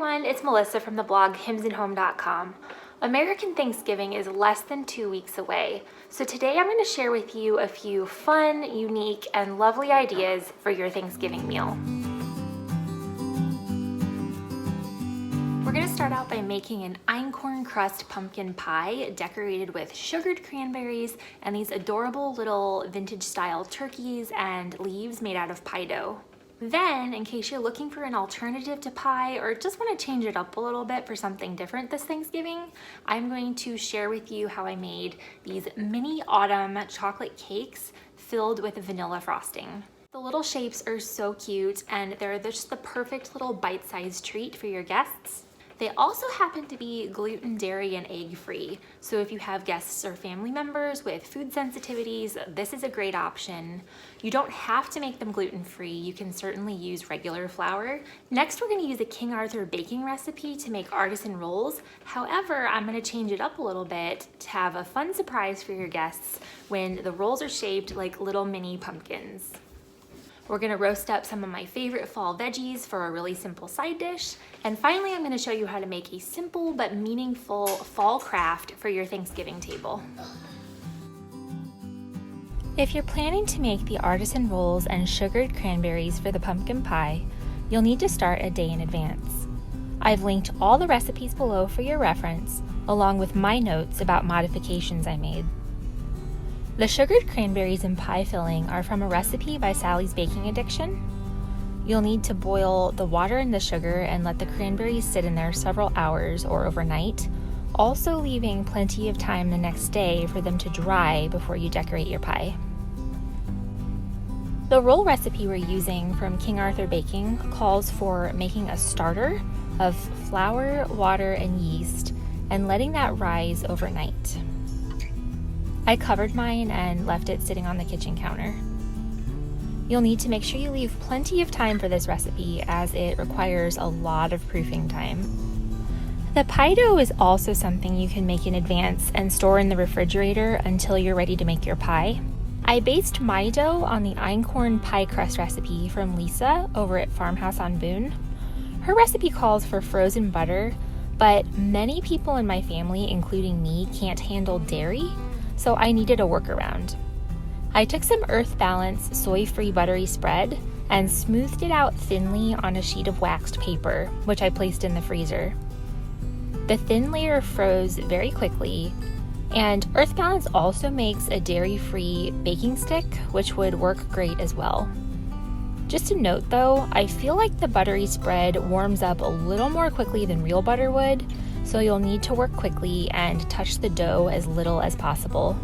everyone, it's Melissa from the blog hymnsandhome.com. American Thanksgiving is less than 2 weeks away, so today I'm going to share with you a few fun, unique, and lovely ideas for your Thanksgiving meal. We're going to start out by making an einkorn crust pumpkin pie decorated with sugared cranberries and these adorable little vintage style turkeys and leaves made out of pie dough. Then, in case you're looking for an alternative to pie or just want to change it up a little bit for something different this Thanksgiving, I'm going to share with you how I made these mini autumn chocolate cakes filled with vanilla frosting. The little shapes are so cute and they're just the perfect little bite-sized treat for your guests. They also happen to be gluten, dairy, and egg-free, so if you have guests or family members with food sensitivities, this is a great option. You don't have to make them gluten-free, you can certainly use regular flour. Next, we're going to use a King Arthur baking recipe to make artisan rolls. However, I'm going to change it up a little bit to have a fun surprise for your guests when the rolls are shaped like little mini pumpkins. We're gonna roast up some of my favorite fall veggies for a really simple side dish. And finally, I'm gonna show you how to make a simple but meaningful fall craft for your Thanksgiving table. If you're planning to make the artisan rolls and sugared cranberries for the pumpkin pie, you'll need to start a day in advance. I've linked all the recipes below for your reference, along with my notes about modifications I made. The sugared cranberries and pie filling are from a recipe by Sally's Baking Addiction. You'll need to boil the water and the sugar and let the cranberries sit in there several hours or overnight, also leaving plenty of time the next day for them to dry before you decorate your pie. The roll recipe we're using from King Arthur Baking calls for making a starter of flour, water, and yeast and letting that rise overnight. I covered mine and left it sitting on the kitchen counter. You'll need to make sure you leave plenty of time for this recipe as it requires a lot of proofing time. The pie dough is also something you can make in advance and store in the refrigerator until you're ready to make your pie. I based my dough on the Einkorn pie crust recipe from Lisa over at Farmhouse on Boone. Her recipe calls for frozen butter, but many people in my family, including me, can't handle dairy, so I needed a workaround. I took some Earth Balance soy-free buttery spread and smoothed it out thinly on a sheet of waxed paper, which I placed in the freezer. The thin layer froze very quickly, and Earth Balance also makes a dairy-free baking stick, which would work great as well. Just a note though, I feel like the buttery spread warms up a little more quickly than real butter would, so you'll need to work quickly and touch the dough as little as possible.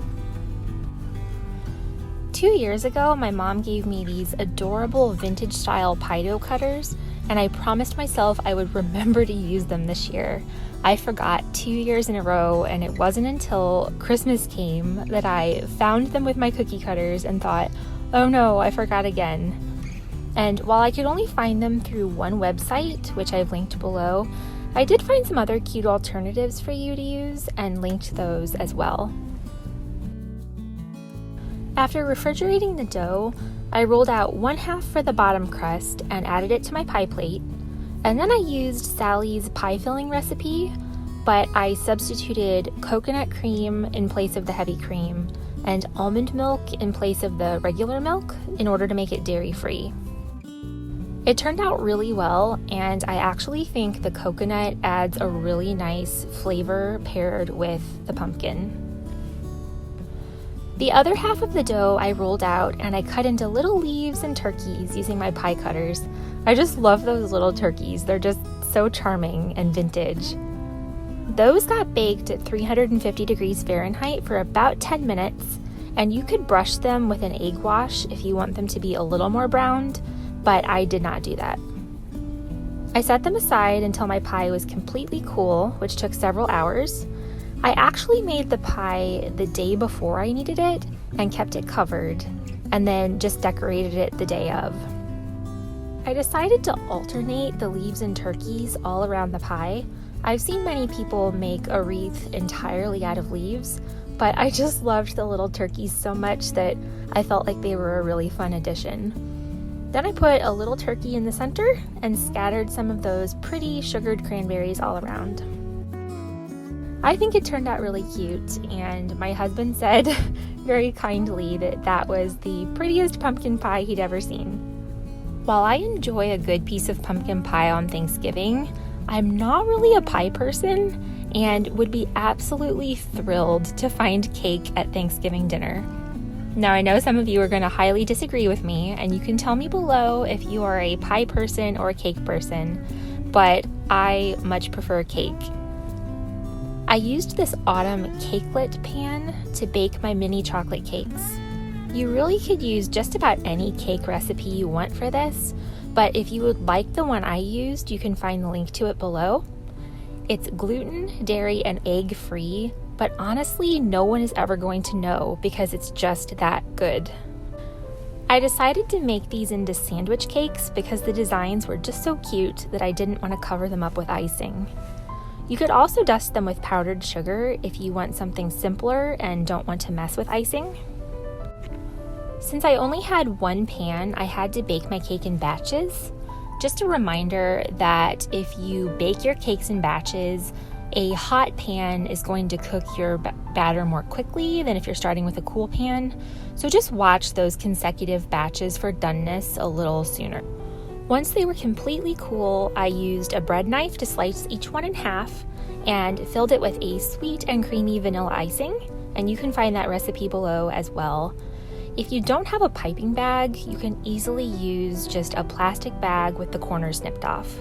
2 years ago, my mom gave me these adorable vintage style pie dough cutters, and I promised myself I would remember to use them this year. I forgot 2 years in a row, and it wasn't until Christmas came that I found them with my cookie cutters and thought, oh no, I forgot again. And while I could only find them through one website, which I've linked below, I did find some other cute alternatives for you to use and linked those as well. After refrigerating the dough, I rolled out 1/2 for the bottom crust and added it to my pie plate. And then I used Sally's pie filling recipe, but I substituted coconut cream in place of the heavy cream and almond milk in place of the regular milk in order to make it dairy-free. It turned out really well, and I actually think the coconut adds a really nice flavor paired with the pumpkin. The other half of the dough I rolled out and I cut into little leaves and turkeys using my pie cutters. I just love those little turkeys. They're just so charming and vintage. Those got baked at 350 degrees Fahrenheit for about 10 minutes, and you could brush them with an egg wash if you want them to be a little more browned, but I did not do that. I set them aside until my pie was completely cool, which took several hours. I actually made the pie the day before I needed it and kept it covered, and then just decorated it the day of. I decided to alternate the leaves and turkeys all around the pie. I've seen many people make a wreath entirely out of leaves, but I just loved the little turkeys so much that I felt like they were a really fun addition. Then I put a little turkey in the center and scattered some of those pretty sugared cranberries all around. I think it turned out really cute, and my husband said very kindly that that was the prettiest pumpkin pie he'd ever seen. While I enjoy a good piece of pumpkin pie on Thanksgiving, I'm not really a pie person and would be absolutely thrilled to find cake at Thanksgiving dinner. Now, I know some of you are going to highly disagree with me, and you can tell me below if you are a pie person or a cake person, but I much prefer cake. I used this autumn cakelet pan to bake my mini chocolate cakes. You really could use just about any cake recipe you want for this, but if you would like the one I used, you can find the link to it below. It's gluten, dairy, and egg free, but honestly, no one is ever going to know because it's just that good. I decided to make these into sandwich cakes because the designs were just so cute that I didn't want to cover them up with icing. You could also dust them with powdered sugar if you want something simpler and don't want to mess with icing. Since I only had one pan, I had to bake my cake in batches. Just a reminder that if you bake your cakes in batches, a hot pan is going to cook your batter more quickly than if you're starting with a cool pan. So just watch those consecutive batches for doneness a little sooner. Once they were completely cool, I used a bread knife to slice each one in half and filled it with a sweet and creamy vanilla icing, and you can find that recipe below as well. If you don't have a piping bag, you can easily use just a plastic bag with the corners snipped off.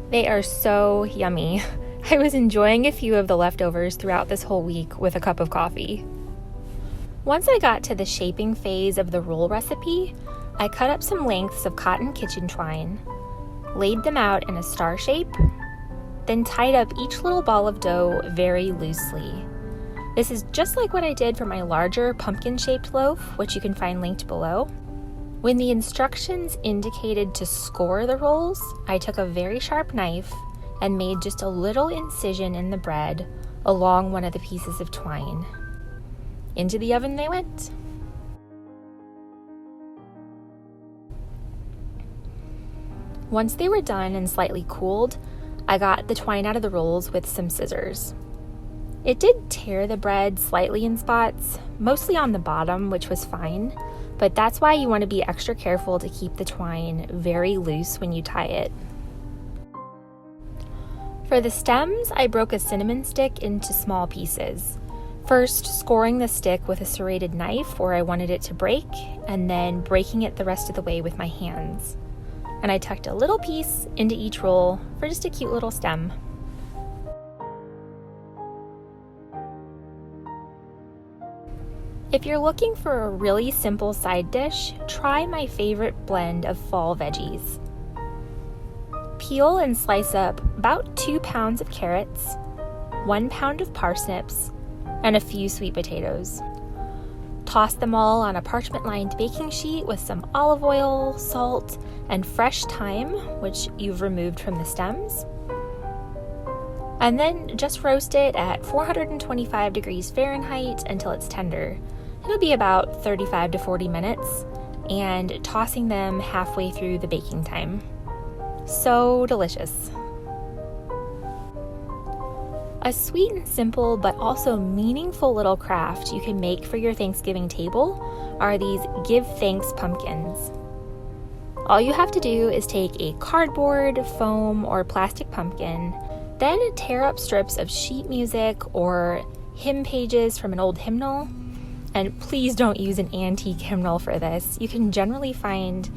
They are so yummy. I was enjoying a few of the leftovers throughout this whole week with a cup of coffee. Once I got to the shaping phase of the roll recipe, I cut up some lengths of cotton kitchen twine, laid them out in a star shape, then tied up each little ball of dough very loosely. This is just like what I did for my larger pumpkin-shaped loaf, which you can find linked below. When the instructions indicated to score the rolls, I took a very sharp knife and made just a little incision in the bread along one of the pieces of twine. Into the oven they went. Once they were done and slightly cooled, I got the twine out of the rolls with some scissors. It did tear the bread slightly in spots, mostly on the bottom, which was fine, but that's why you want to be extra careful to keep the twine very loose when you tie it. For the stems, I broke a cinnamon stick into small pieces. First, scoring the stick with a serrated knife where I wanted it to break, and then breaking it the rest of the way with my hands. And I tucked a little piece into each roll for just a cute little stem. If you're looking for a really simple side dish, try my favorite blend of fall veggies. Peel and slice up about 2 pounds of carrots, 1 pound of parsnips, and a few sweet potatoes. Toss them all on a parchment-lined baking sheet with some olive oil, salt, and fresh thyme, which you've removed from the stems. And then just roast it at 425 degrees Fahrenheit until it's tender. It'll be about 35 to 40 minutes, and tossing them halfway through the baking time. So delicious. A sweet and simple but also meaningful little craft you can make for your Thanksgiving table are these Give Thanks pumpkins. All you have to do is take a cardboard, foam, or plastic pumpkin, then tear up strips of sheet music or hymn pages from an old hymnal. And please don't use an antique hymnal for this. You can generally find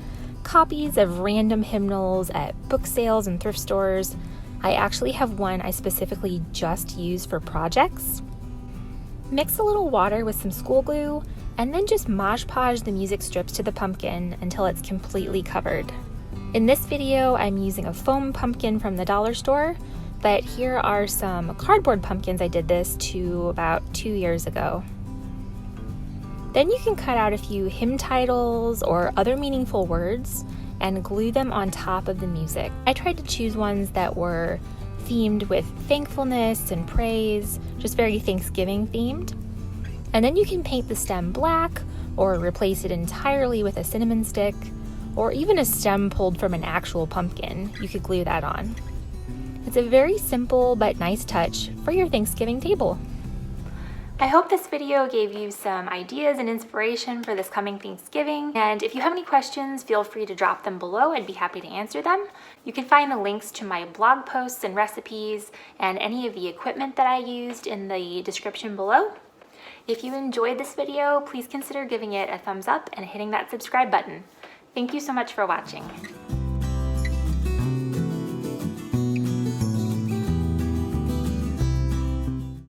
copies of random hymnals at book sales and thrift stores. I actually have one I specifically just use for projects. Mix a little water with some school glue, and then just Mod Podge the music strips to the pumpkin until it's completely covered. In this video, I'm using a foam pumpkin from the dollar store, but here are some cardboard pumpkins I did this to about 2 years ago. Then you can cut out a few hymn titles or other meaningful words and glue them on top of the music. I tried to choose ones that were themed with thankfulness and praise, just very Thanksgiving themed. And then you can paint the stem black or replace it entirely with a cinnamon stick. or even a stem pulled from an actual pumpkin. You could glue that on. It's a very simple but nice touch for your Thanksgiving table. I hope this video gave you some ideas and inspiration for this coming Thanksgiving. And if you have any questions, feel free to drop them below. I'd be happy to answer them. You can find the links to my blog posts and recipes and any of the equipment that I used in the description below. If you enjoyed this video, please consider giving it a thumbs up and hitting that subscribe button. Thank you so much for watching.